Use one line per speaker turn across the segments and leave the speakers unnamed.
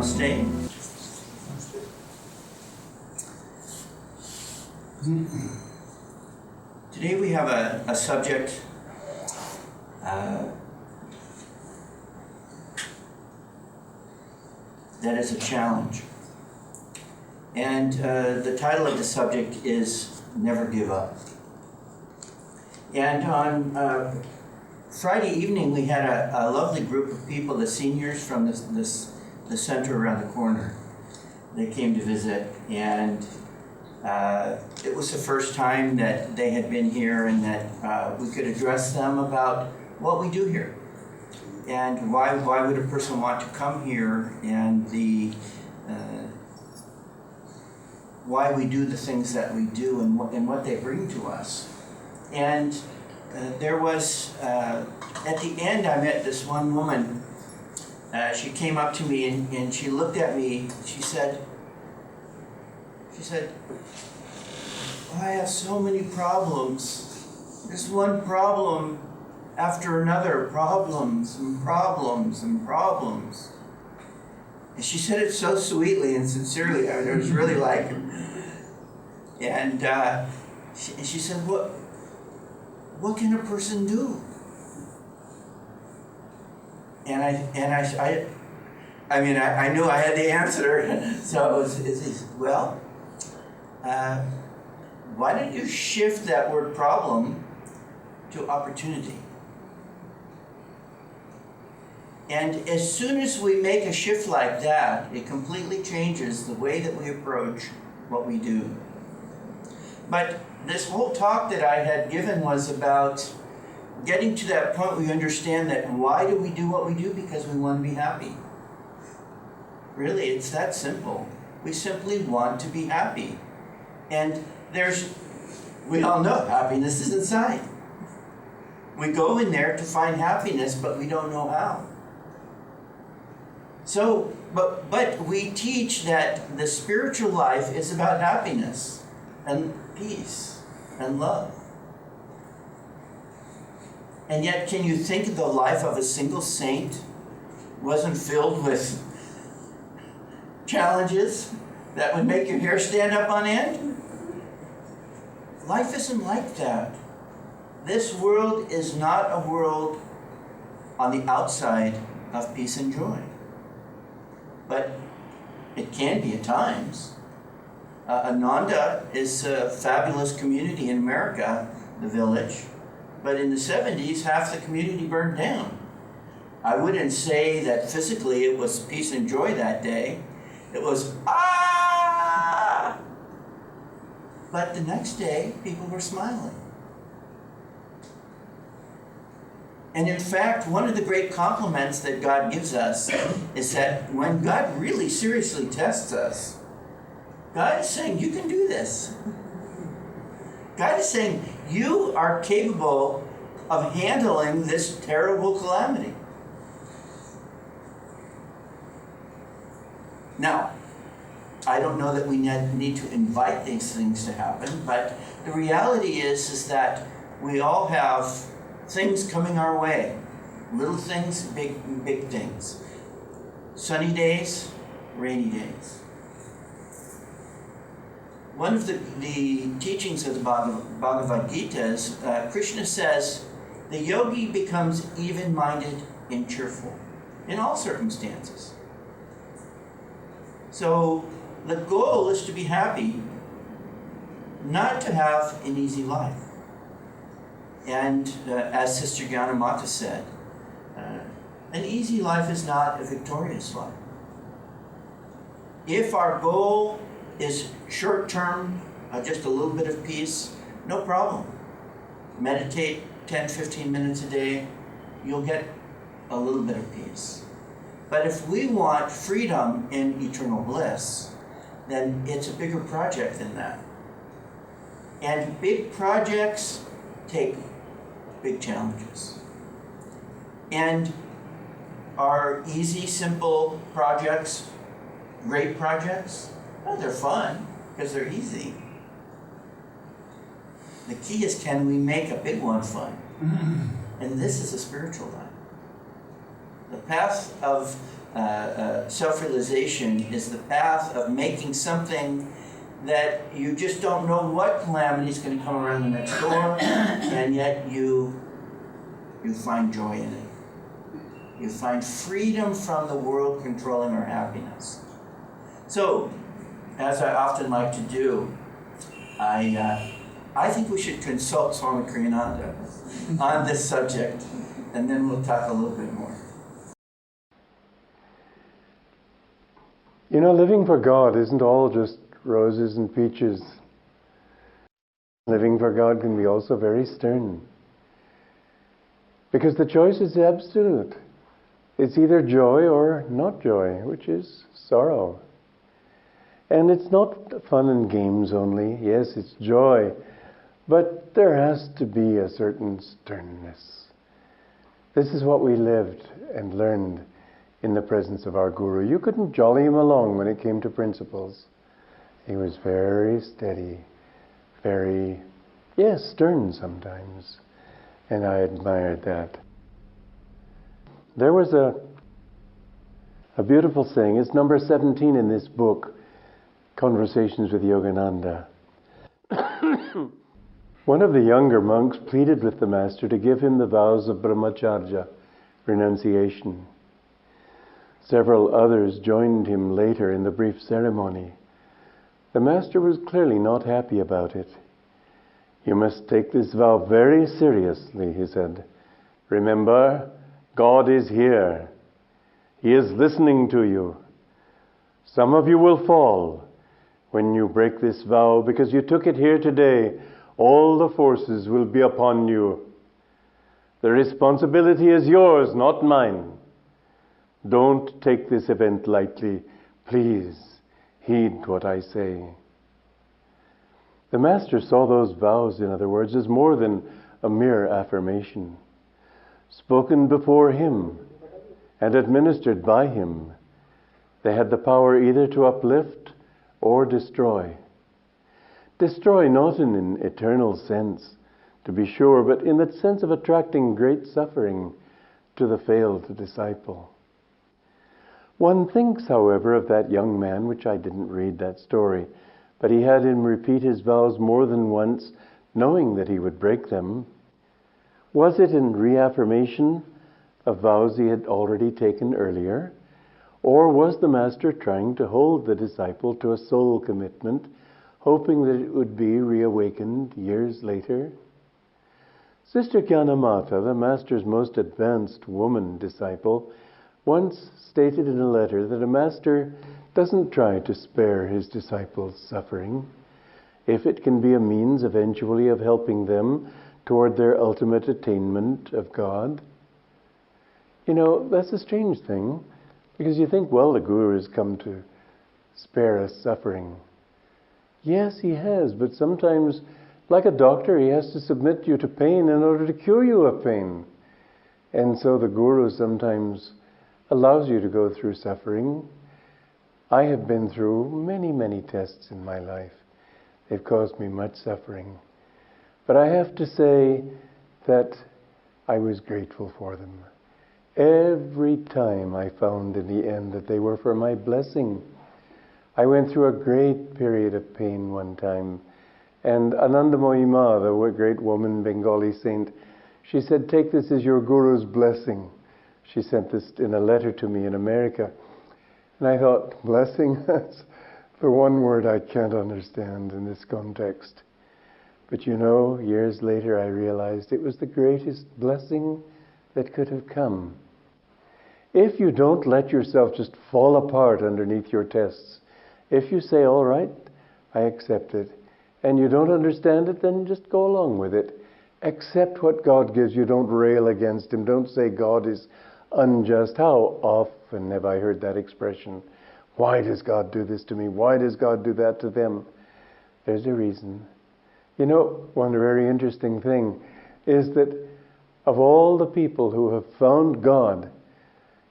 Namaste. Today we have a subject that is a challenge. And the title of the subject is Never Give Up. And on Friday evening we had a lovely group of people, the seniors from the center around the corner. They came to visit, and it was the first time that they had been here and that we could address them about what we do here. And why would a person want to come here, and why we do the things that we do, and what they bring to us. And there was, at the end, I met this one woman. She came up to me and she looked at me. She said, "Oh, I have so many problems. There's one problem after another, problems and problems and problems." And she said it so sweetly and sincerely. I mean, it was really like her. And she said, what can a person do? And I knew I had the answer. So it's well, why don't you shift that word problem to opportunity? And as soon as we make a shift like that, it completely changes the way that we approach what we do. But this whole talk that I had given was about getting to that point where we understand that why do we do what we do? Because we want to be happy. Really, it's that simple. We simply want to be happy. And we all know happiness is inside. We go in there to find happiness, but we don't know how. So, but we teach that the spiritual life is about happiness and peace and love. And yet, can you think of the life of a single saint wasn't filled with challenges that would make your hair stand up on end? Life isn't like that. This world is not a world on the outside of peace and joy. But it can be at times. Ananda is a fabulous community in America, the village. But in the 70s, half the community burned down. I wouldn't say that physically it was peace and joy that day. It was, ah! But the next day, people were smiling. And in fact, one of the great compliments that God gives us is that when God really seriously tests us, God is saying, you can do this. God is saying, you are capable of handling this terrible calamity. Now, I don't know that we need to invite these things to happen, but the reality is that we all have things coming our way. Little things, big things. Sunny days, rainy days. One of the teachings of the Bhagavad Gita is, Krishna says, the yogi becomes even-minded and cheerful in all circumstances. So the goal is to be happy, not to have an easy life. And as Sister Gyanamata said, an easy life is not a victorious life. If our goal is short-term, just a little bit of peace, no problem. Meditate 10, 15 minutes a day, you'll get a little bit of peace. But if we want freedom and eternal bliss, then it's a bigger project than that. And big projects take big challenges. And our easy, simple projects, great projects, well, they're fun because they're easy. The key is, can we make a big one fun? And this is a spiritual life. The path of self-realization is the path of making something that you just don't know what calamity is going to come around the next door, and yet you find joy in it. You find freedom from the world controlling our happiness. So, as I often like to do, I think we should consult Swami Kriyananda on this subject, and then we'll talk a little bit more.
You know, living for God isn't all just roses and peaches. Living for God can be also very stern. Because the choice is absolute. It's either joy or not joy, which is sorrow. And it's not fun and games only. Yes, it's joy. But there has to be a certain sternness. This is what we lived and learned in the presence of our Guru. You couldn't jolly him along when it came to principles. He was very steady, very, stern sometimes. And I admired that. There was a beautiful saying. It's number 17 in this book, Conversations with Yogananda. One of the younger monks pleaded with the master to give him the vows of brahmacharya, renunciation. Several others joined him later in the brief ceremony. The master was clearly not happy about it. "You must take this vow very seriously," he said. "Remember, God is here. He is listening to you. Some of you will fall when you break this vow because you took it here today. All the forces will be upon you. The responsibility is yours, not mine. Don't take this event lightly. Please heed what I say." The master saw those vows, in other words, as more than a mere affirmation. Spoken before him and administered by him, they had the power either to uplift or destroy. Destroy not in an eternal sense, to be sure, but in the sense of attracting great suffering to the failed disciple. One thinks, however, of that young man, which I didn't read that story, but he had him repeat his vows more than once, knowing that he would break them. Was it in reaffirmation of vows he had already taken earlier? Or was the master trying to hold the disciple to a soul commitment, hoping that it would be reawakened years later? Sister Gyanamata, the master's most advanced woman disciple, once stated in a letter that a master doesn't try to spare his disciples suffering, if it can be a means eventually of helping them toward their ultimate attainment of God. You know, that's a strange thing, because you think, well, the Guru has come to spare us suffering. Yes, he has, but sometimes, like a doctor, he has to submit you to pain in order to cure you of pain. And so the Guru sometimes allows you to go through suffering. I have been through many, many tests in my life. They've caused me much suffering. But I have to say that I was grateful for them. Every time I found in the end that they were for my blessing. I went through a great period of pain one time, and Anandamoyi Ma, the great woman, Bengali saint, she said, "Take this as your Guru's blessing." She sent this in a letter to me in America. And I thought, blessing? That's the one word I can't understand in this context. But you know, years later I realized it was the greatest blessing that could have come. If you don't let yourself just fall apart underneath your tests, if you say, all right, I accept it, and you don't understand it, then just go along with it. Accept what God gives you. Don't rail against Him. Don't say God is unjust. How often have I heard that expression? Why does God do this to me? Why does God do that to them? There's a reason. You know, one very interesting thing is that of all the people who have found God,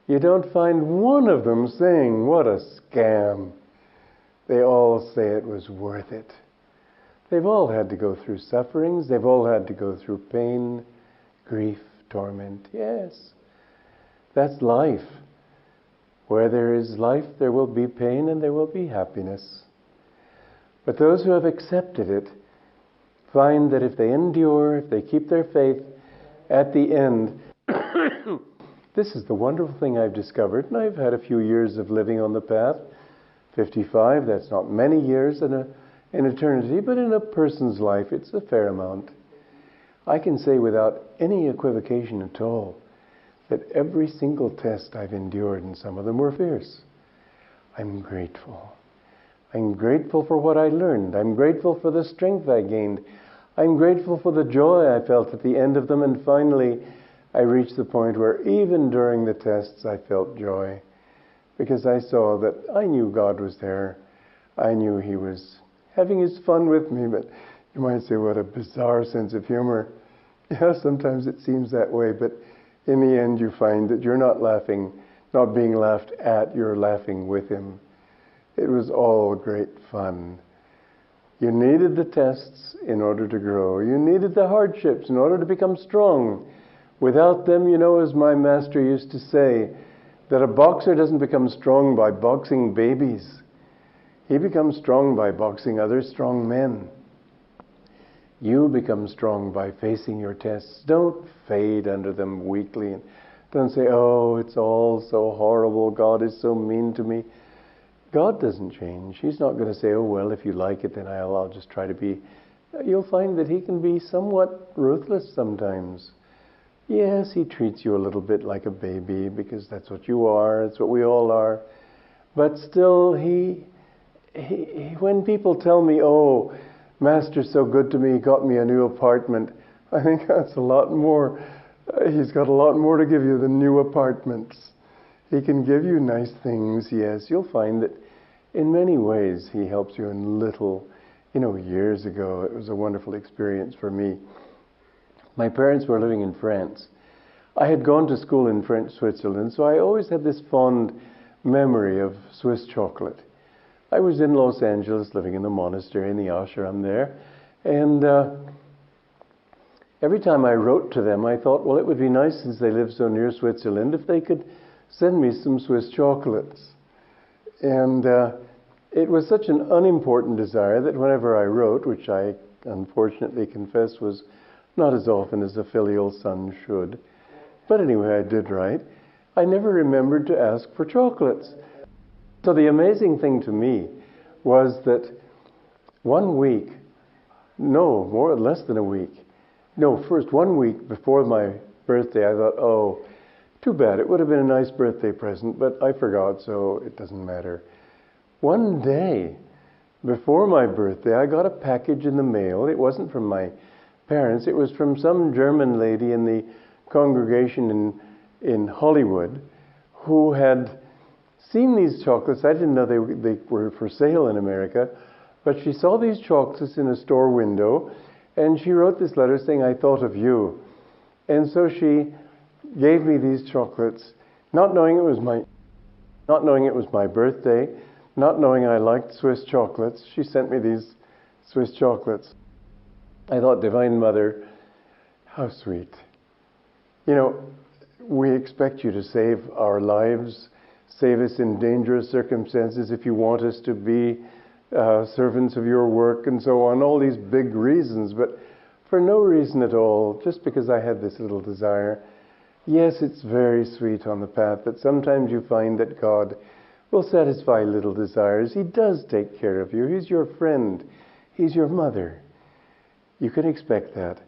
you don't find one of them saying, what a scam. They all say it was worth it. They've all had to go through sufferings. They've all had to go through pain, grief, torment. Yes. That's life. Where there is life, there will be pain and there will be happiness. But those who have accepted it find that if they endure, if they keep their faith, at the end, this is the wonderful thing I've discovered, and I've had a few years of living on the path. 55, that's not many years in eternity, but in a person's life, it's a fair amount. I can say without any equivocation at all that every single test I've endured, and some of them were fierce, I'm grateful. I'm grateful for what I learned. I'm grateful for the strength I gained. I'm grateful for the joy I felt at the end of them, and finally I reached the point where even during the tests I felt joy, because I saw that I knew God was there. I knew He was having His fun with me, but you might say, what a bizarre sense of humor. Yeah, sometimes it seems that way, but in the end you find that you're not laughing, not being laughed at, you're laughing with Him. It was all great fun. You needed the tests in order to grow. You needed the hardships in order to become strong. Without them, as my master used to say, that a boxer doesn't become strong by boxing babies. He becomes strong by boxing other strong men. You become strong by facing your tests. Don't fade under them weakly. And don't say, oh, it's all so horrible. God is so mean to me. God doesn't change. He's not going to say, oh, well, if you like it, then I'll just try to be. You'll find that He can be somewhat ruthless sometimes. Yes, He treats you a little bit like a baby because that's what you are. That's what we all are. But still, he when people tell me, oh, Master's so good to me, He got me a new apartment, I think that's a lot more. He's got a lot more to give you than new apartments. He can give you nice things, yes. You'll find that in many ways He helps you in little. Years ago, it was a wonderful experience for me. My parents were living in France. I had gone to school in French Switzerland, so I always had this fond memory of Swiss chocolate. I was in Los Angeles, living in the monastery, in the ashram there, and every time I wrote to them, I thought, well, it would be nice, since they live so near Switzerland, if they could send me some Swiss chocolates. And it was such an unimportant desire that whenever I wrote, which I unfortunately confess was not as often as a filial son should, but anyway, I did write, I never remembered to ask for chocolates. So the amazing thing to me was that 1 week, less than a week, first 1 week before my birthday, I thought, oh, too bad. It would have been a nice birthday present, but I forgot, so it doesn't matter. One day before my birthday, I got a package in the mail. It wasn't from my parents. It was from some German lady in the congregation in Hollywood who had seen these chocolates. I didn't know they were for sale in America, but she saw these chocolates in a store window, and she wrote this letter saying, I thought of you. And so she gave me these chocolates, not knowing it was my birthday, not knowing I liked Swiss chocolates. She sent me these Swiss chocolates. I thought, Divine Mother, how sweet. We expect you to save our lives, save us in dangerous circumstances if you want us to be servants of your work and so on, all these big reasons, but for no reason at all, just because I had this little desire. Yes, it's very sweet on the path that sometimes you find that God will satisfy little desires. He does take care of you. He's your friend. He's your mother. You can expect that.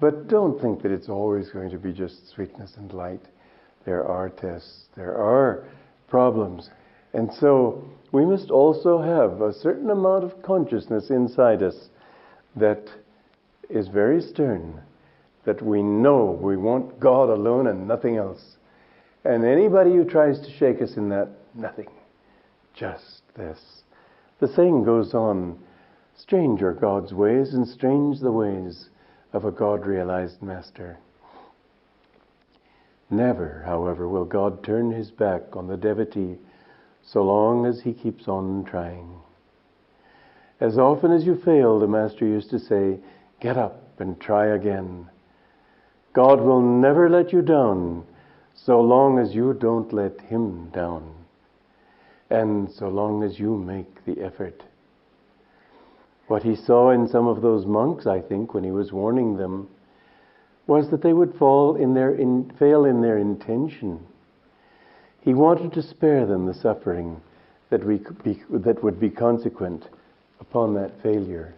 But don't think that it's always going to be just sweetness and light. There are tests. There are problems. And so we must also have a certain amount of consciousness inside us that is very stern, that we know we want God alone and nothing else. And anybody who tries to shake us in that, nothing. Just this. The saying goes on, strange are God's ways and strange the ways of a God-realized master. Never, however, will God turn His back on the devotee so long as he keeps on trying. As often as you fail, the Master used to say, get up and try again. God will never let you down so long as you don't let him down, and so long as you make the effort. What he saw in some of those monks, I think, when he was warning them, was that they would fail in their intention. He wanted to spare them the suffering that would be consequent upon that failure.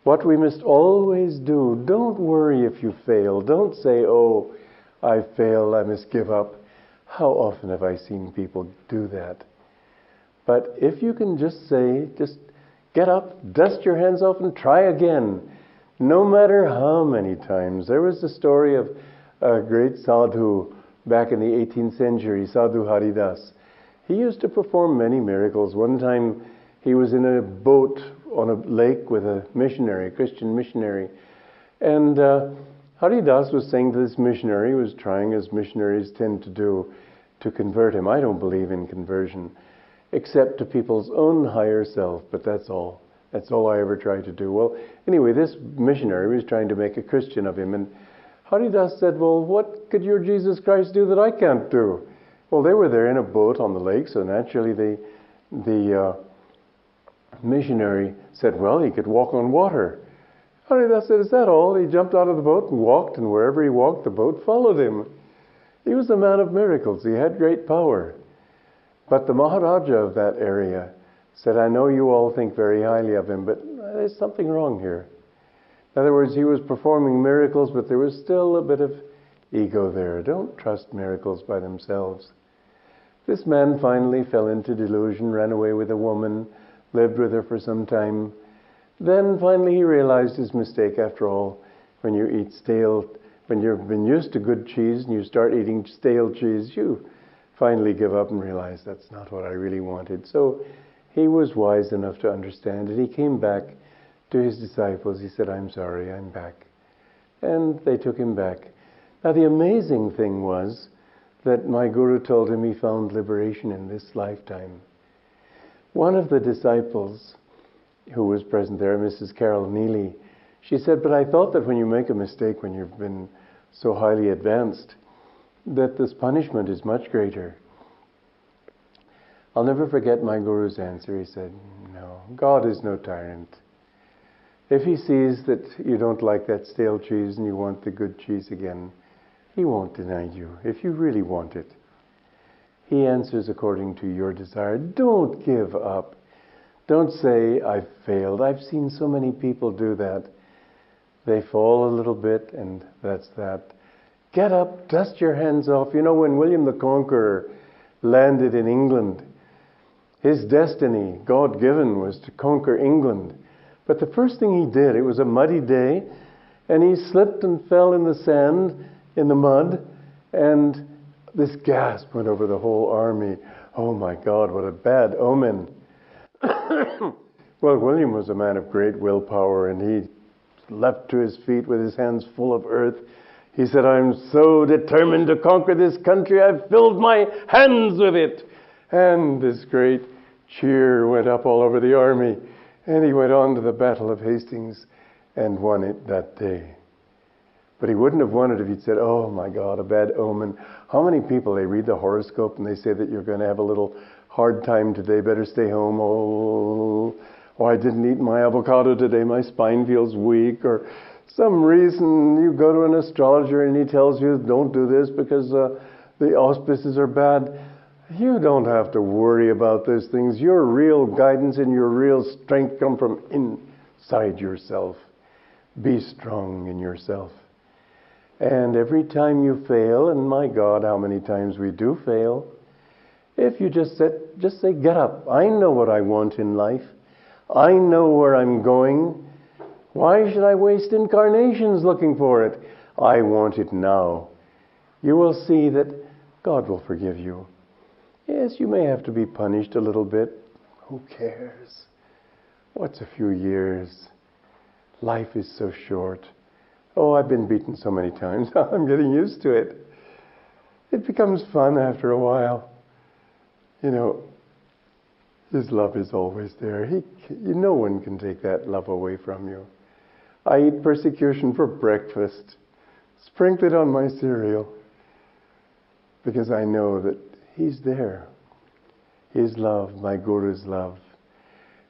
What we must always do, don't worry if you fail. Don't say, oh, I failed, I must give up. How often have I seen people do that? But if you can just say, just get up, dust your hands off and try again. No matter how many times. There was the story of a great sadhu back in the 18th century, Sadhu Haridas. He used to perform many miracles. One time he was in a boat on a lake with a missionary, a Christian missionary. And Haridas was saying to this missionary, who was trying, as missionaries tend to do, to convert him. I don't believe in conversion, except to people's own higher self, but that's all. That's all I ever try to do. Well, anyway, this missionary was trying to make a Christian of him, and Haridas said, well, what could your Jesus Christ do that I can't do? Well, they were there in a boat on the lake, so naturally the missionary said, well, he could walk on water. Haridas said, is that all? He jumped out of the boat and walked, and wherever he walked, the boat followed him. He was a man of miracles. He had great power. But the Maharaja of that area said, I know you all think very highly of him, but there's something wrong here. In other words, he was performing miracles, but there was still a bit of ego there. Don't trust miracles by themselves. This man finally fell into delusion, ran away with a woman, lived with her for some time. Then finally he realized his mistake. After all, when you eat when you've been used to good cheese and you start eating stale cheese, you finally give up and realize that's not what I really wanted. So he was wise enough to understand it. He came back to his disciples. He said, I'm sorry, I'm back. And they took him back. Now the amazing thing was that my guru told him he found liberation in this lifetime. One of the disciples who was present there, Mrs. Carol Neely, she said, but I thought that when you make a mistake, when you've been so highly advanced, that this punishment is much greater. I'll never forget my guru's answer. He said, no, God is no tyrant. If he sees that you don't like that stale cheese and you want the good cheese again, he won't deny you if you really want it. He answers according to your desire. Don't give up. Don't say, I've failed. I've seen so many people do that. They fall a little bit and that's that. Get up, dust your hands off. You know, when William the Conqueror landed in England, his destiny, God-given, was to conquer England. But the first thing he did, it was a muddy day, and he slipped and fell in the sand, in the mud, and this gasp went over the whole army. Oh my God, what a bad omen. Well, William was a man of great willpower, and he leapt to his feet with his hands full of earth. He said, I'm so determined to conquer this country, I've filled my hands with it. And this great cheer went up all over the army. And he went on to the Battle of Hastings and won it that day. But he wouldn't have won it if he'd said, oh my God, a bad omen. How many people, they read the horoscope and they say that you're going to have a little hard time today, better stay home. Oh, I didn't eat my avocado today, my spine feels weak. Or some reason you go to an astrologer and he tells you don't do this because the auspices are bad. You don't have to worry about those things. Your real guidance and your real strength come from inside yourself. Be strong in yourself. And every time you fail, and my God, how many times we do fail, if you just say, get up. I know what I want in life. I know where I'm going. Why should I waste incarnations looking for it? I want it now. You will see that God will forgive you. Yes, you may have to be punished a little bit. Who cares? What's a few years? Life is so short. Oh, I've been beaten so many times. I'm getting used to it. It becomes fun after a while. You know, His love is always there. No one can take that love away from you. I eat persecution for breakfast. Sprinkle it on my cereal. because I know that He's there. His love, my Guru's love.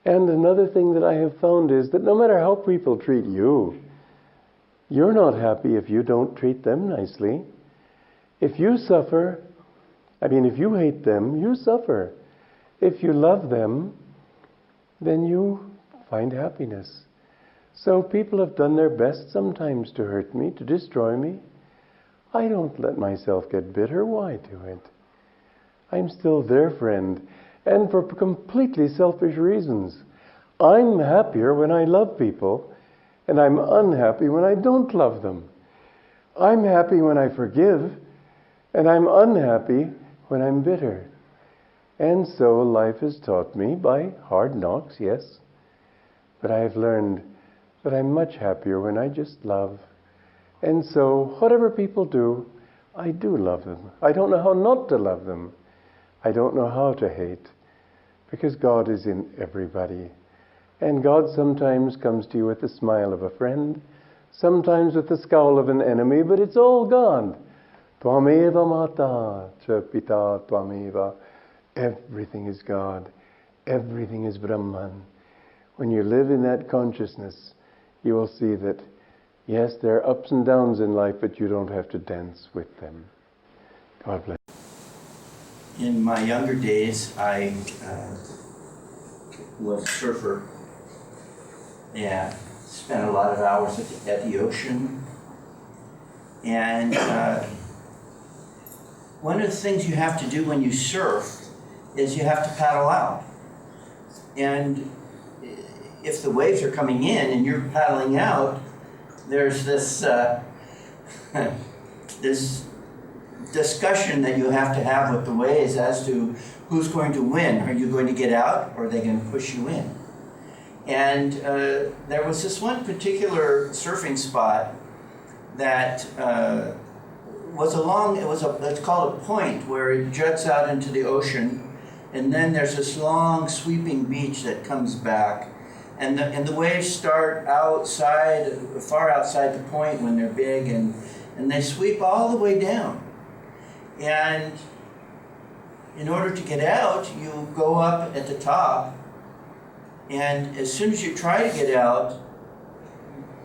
And another thing that I have found is that no matter how people treat you, you're not happy if you don't treat them nicely. If you suffer, if you hate them, you suffer. If you love them, then you find happiness. So people have done their best sometimes to hurt me, to destroy me. I don't let myself get bitter. Why do it? I'm still their friend, and for completely selfish reasons. I'm happier when I love people, and I'm unhappy when I don't love them. I'm happy when I forgive, and I'm unhappy when I'm bitter. And so life has taught me, by hard knocks, yes, but I have learned that I'm much happier when I just love. And so whatever people do, I do love them. I don't know how not to love them. I don't know how to hate, because God is in everybody. And God sometimes comes to you with the smile of a friend, sometimes with the scowl of an enemy, but it's all God. Tvameva mata cha pita tvameva. Everything is God. Everything is Brahman. When you live in that consciousness, you will see that, yes, there are ups and downs in life, but you don't have to dance with them. God bless.
In my younger days, I was a surfer. Yeah, spent a lot of hours at the ocean. And one of the things you have to do when you surf is you have to paddle out. And if the waves are coming in and you're paddling out, there's this this discussion that you have to have with the waves as to who's going to win. Are you going to get out, or are they going to push you in? And there was this one particular surfing spot that it's called a point, where it juts out into the ocean, and then there's this long sweeping beach that comes back, and the waves start outside, far outside the point when they're big, and they sweep all the way down. And in order to get out, you go up at the top, and as soon as you try to get out,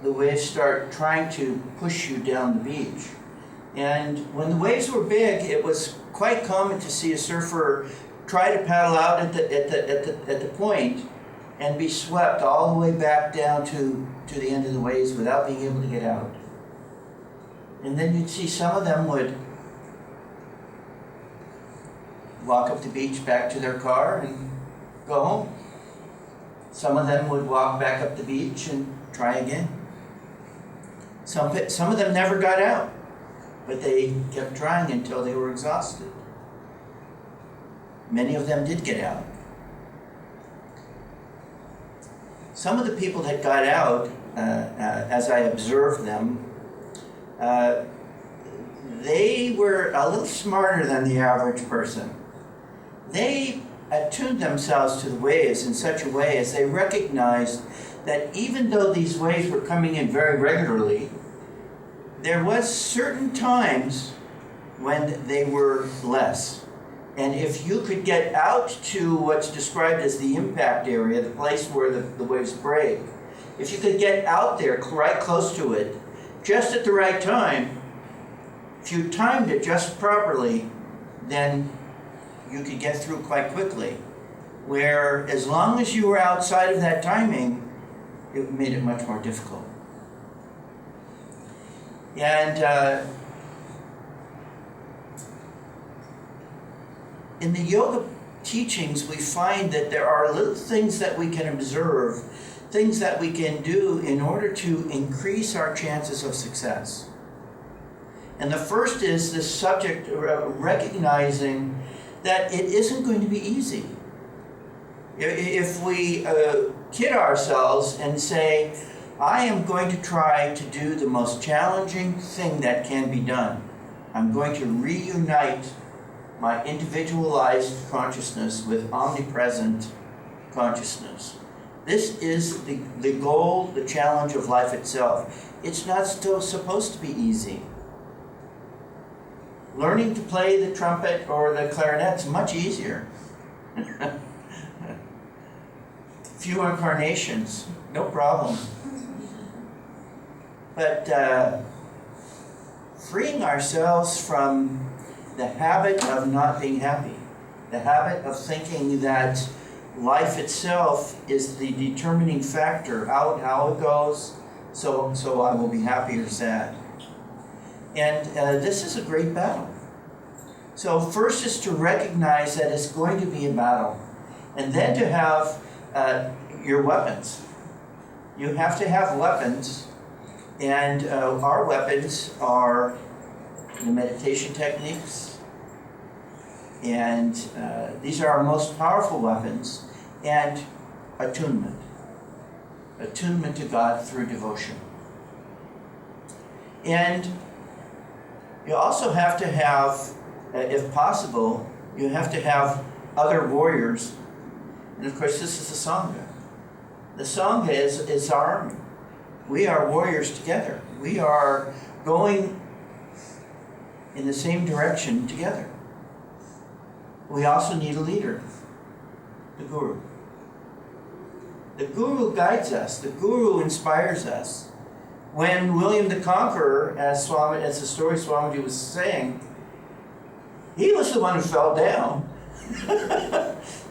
the waves start trying to push you down the beach. And when the waves were big, it was quite common to see a surfer try to paddle out at the point and be swept all the way back down to the end of the waves without being able to get out. And then you'd see some of them would walk up the beach back to their car and go home. Some of them would walk back up the beach and try again. Some of them never got out, but they kept trying until they were exhausted. Many of them did get out. Some of the people that got out, as I observed them, they were a little smarter than the average person. They attuned themselves to the waves in such a way as they recognized that even though these waves were coming in very regularly, there was certain times when they were less. And if you could get out to what's described as the impact area, the place where the waves break, if you could get out there right close to it, just at the right time, if you timed it just properly, then you could get through quite quickly. Where as long as you were outside of that timing, it made it much more difficult. And in the yoga teachings, we find that there are little things that we can observe, things that we can do in order to increase our chances of success. And the first is this subject of recognizing that it isn't going to be easy. If we kid ourselves and say, I am going to try to do the most challenging thing that can be done. I'm going to reunite my individualized consciousness with omnipresent consciousness. This is the goal, the challenge of life itself. It's not still supposed to be easy. Learning to play the trumpet or the clarinet's much easier. Few incarnations, no problem. But freeing ourselves from the habit of not being happy, the habit of thinking that life itself is the determining factor, how it goes, so I will be happy or sad. And this is a great battle. So first is to recognize that it's going to be a battle, and then to have your weapons. You have to have weapons, and our weapons are the meditation techniques, and these are our most powerful weapons, and attunement to God through devotion. And you also have to have, if possible, you have to have other warriors. And of course, this is the Sangha. The Sangha is our army. We are warriors together. We are going in the same direction together. We also need a leader, the Guru. The Guru guides us. The Guru inspires us. When William the Conqueror, as the story Swamiji was saying, he was the one who fell down.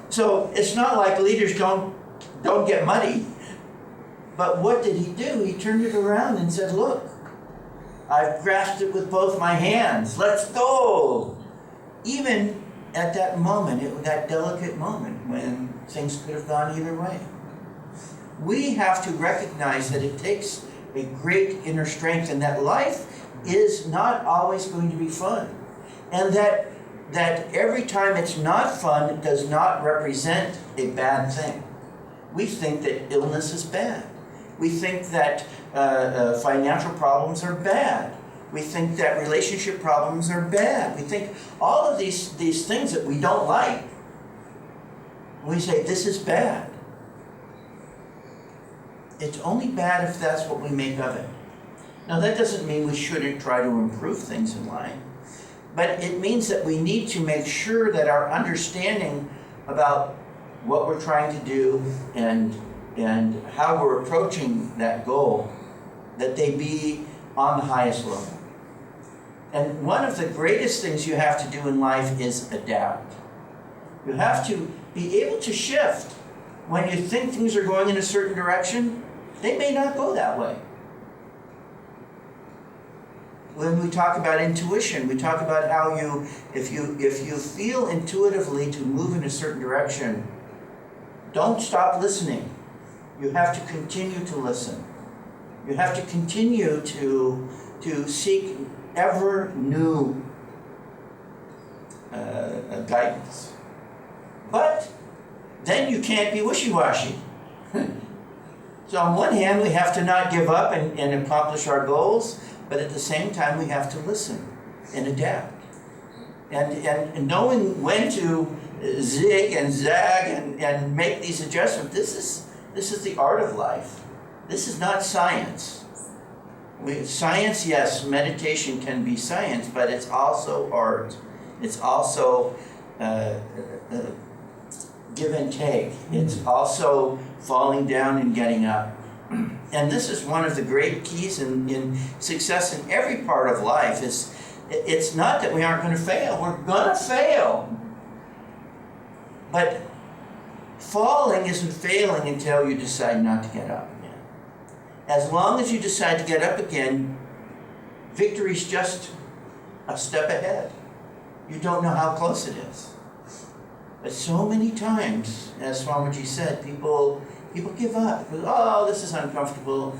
So it's not like leaders don't get muddy. But what did he do? He turned it around and said, look, I've grasped it with both my hands. Let's go. Even at that moment, that delicate moment when things could have gone either way. We have to recognize that it takes a great inner strength, and that life is not always going to be fun. And that every time it's not fun, it does not represent a bad thing. We think that illness is bad. We think that financial problems are bad. We think that relationship problems are bad. We think all of these things that we don't like. We say, this is bad. It's only bad if that's what we make of it. Now, that doesn't mean we shouldn't try to improve things in life, but it means that we need to make sure that our understanding about what we're trying to do and how we're approaching that goal, that they be on the highest level. And one of the greatest things you have to do in life is adapt. You have to be able to shift. When you think things are going in a certain direction, they may not go that way. When we talk about intuition, we talk about how if you feel intuitively to move in a certain direction, don't stop listening. You have to continue to listen. You have to continue to seek ever new guidance. But then you can't be wishy-washy. So on one hand, we have to not give up and accomplish our goals, but at the same time, we have to listen and adapt. And knowing when to zig and zag and make these adjustments, this is the art of life. This is not science. Science, yes, meditation can be science, but it's also art. It's also give and take. It's also falling down and getting up. And this is one of the great keys in success in every part of life. It's not that we aren't going to fail. We're going to fail. But falling isn't failing until you decide not to get up again. As long as you decide to get up again, victory's just a step ahead. You don't know how close it is. But so many times, as Swamiji said, people give up. Because, oh, this is uncomfortable.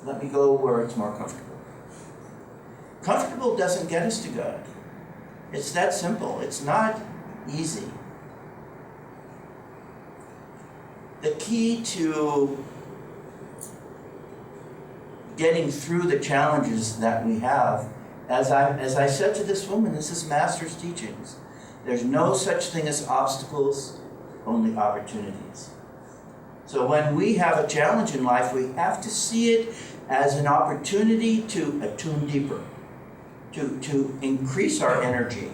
Let me go where it's more comfortable. Comfortable doesn't get us to God. It's that simple. It's not easy. The key to getting through the challenges that we have, as I said to this woman, this is Master's teachings. There's no such thing as obstacles, only opportunities. So when we have a challenge in life, we have to see it as an opportunity to attune deeper, to increase our energy,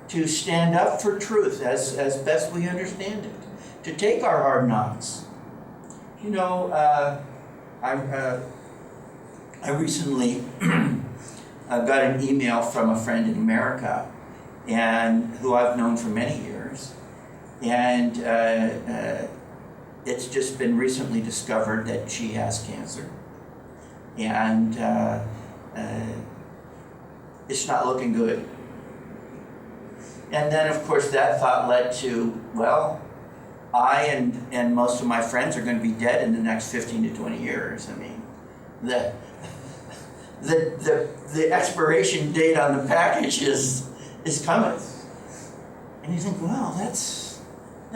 to stand up for truth as best we understand it, to take our hard knocks. You know, I recently got an email from a friend in America, and who I've known for many years, and it's just been recently discovered that she has cancer, and it's not looking good. And then, of course, that thought led to, well, I and most of my friends are going to be dead in the next 15 to 20 years. I mean, the expiration date on the package is coming. And you think, wow, that's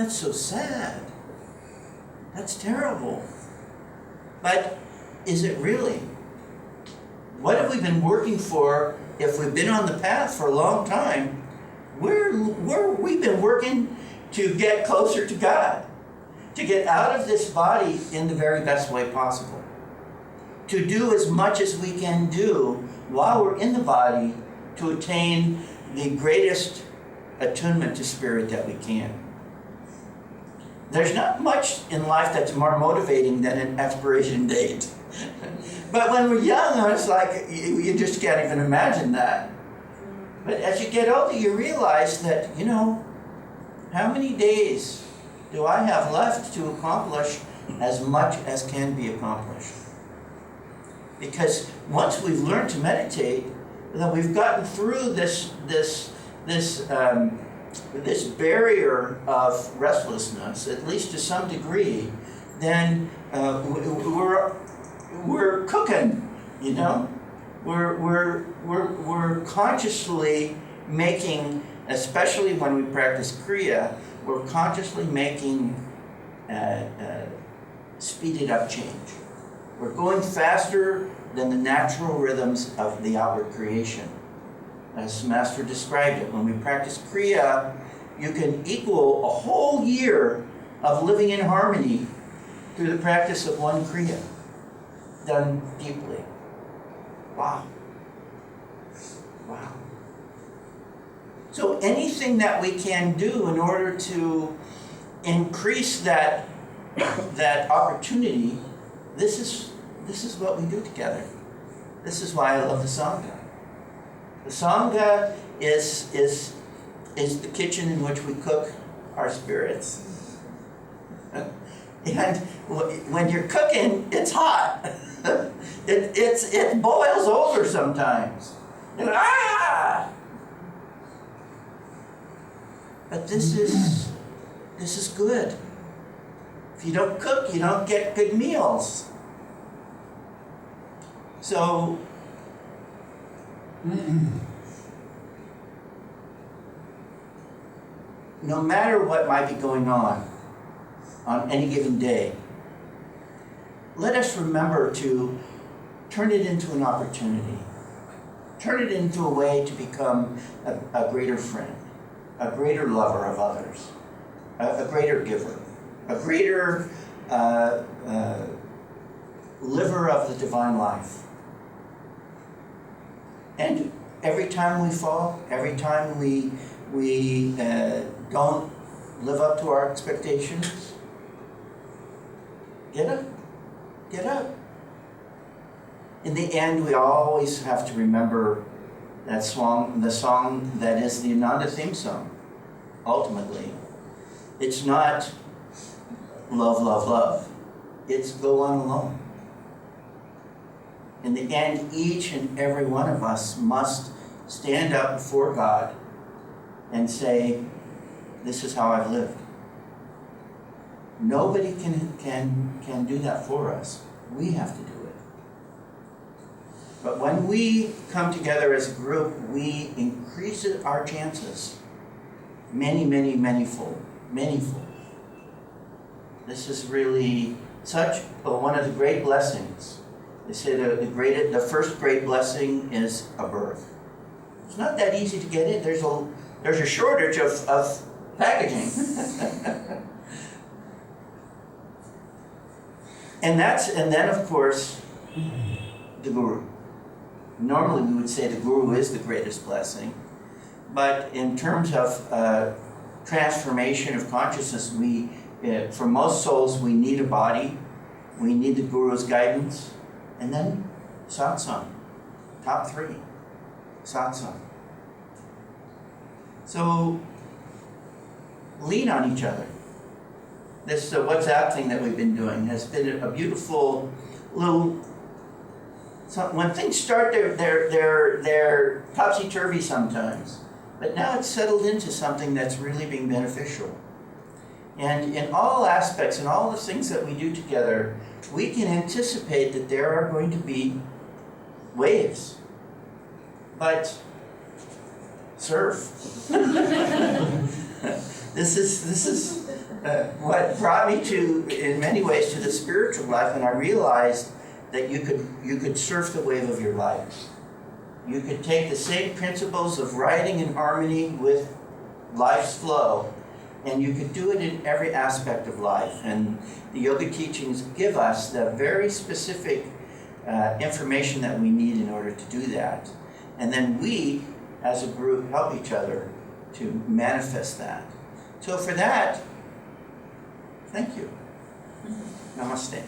so sad. That's terrible. But is it really? What have we been working for if we've been on the path for a long time? We've been working to get closer to God, to get out of this body in the very best way possible, to do as much as we can do while we're in the body to attain the greatest attunement to spirit that we can. There's not much in life that's more motivating than an expiration date. But when we're young, it's like you just can't even imagine that. But as you get older, you realize that, you know, how many days do I have left to accomplish as much as can be accomplished? Because once we've learned to meditate, that we've gotten through this barrier of restlessness, at least to some degree, then we're cooking, you know. We're consciously making, especially when we practice Kriya, we're consciously making speeded up change. We're going faster than the natural rhythms of the outward creation. As Master described it, when we practice Kriya, you can equal a whole year of living in harmony through the practice of one Kriya, done deeply. Wow. Wow. So anything that we can do in order to increase that opportunity, this is what we do together. This is why I love the Sangha. The Sangha is the kitchen in which we cook our spirits. And when you're cooking, it's hot. It boils over sometimes. But this is good. If you don't cook, you don't get good meals. So no matter what might be going on any given day, let us remember to turn it into an opportunity. Turn it into a way to become a greater friend, a greater lover of others, a greater giver, a greater liver of the divine life. And every time we fall, every time we don't live up to our expectations, get up. Get up. In the end, we always have to remember that song, the song that is the Ananda theme song. Ultimately, it's not love, love, love. It's go on alone. In the end, each and every one of us must stand up before God and say, this is how I've lived. Nobody can do that for us. We have to do it. But when we come together as a group, we increase our chances many, many, many-fold. Many-fold. This is really such one of the great blessings. They say the first great blessing is a birth. It's not that easy to get in. There's a shortage of packaging. And then of course the Guru. Normally we would say the Guru is the greatest blessing, but in terms of transformation of consciousness, for most souls we need a body, we need the Guru's guidance, and then Satsang, top 3, Satsang. So lean on each other. This WhatsApp thing that we've been doing has been a beautiful little. So when things start, they're topsy-turvy sometimes, but now it's settled into something that's really being beneficial. And in all aspects, in all the things that we do together, we can anticipate that there are going to be waves. But surf. This is what brought me to, in many ways, to the spiritual life, and I realized that you could surf the wave of your life. You could take the same principles of writing in harmony with life's flow, and you could do it in every aspect of life. And the yoga teachings give us the very specific information that we need in order to do that. And then we, as a group, help each other to manifest that. So for that, thank you. Namaste.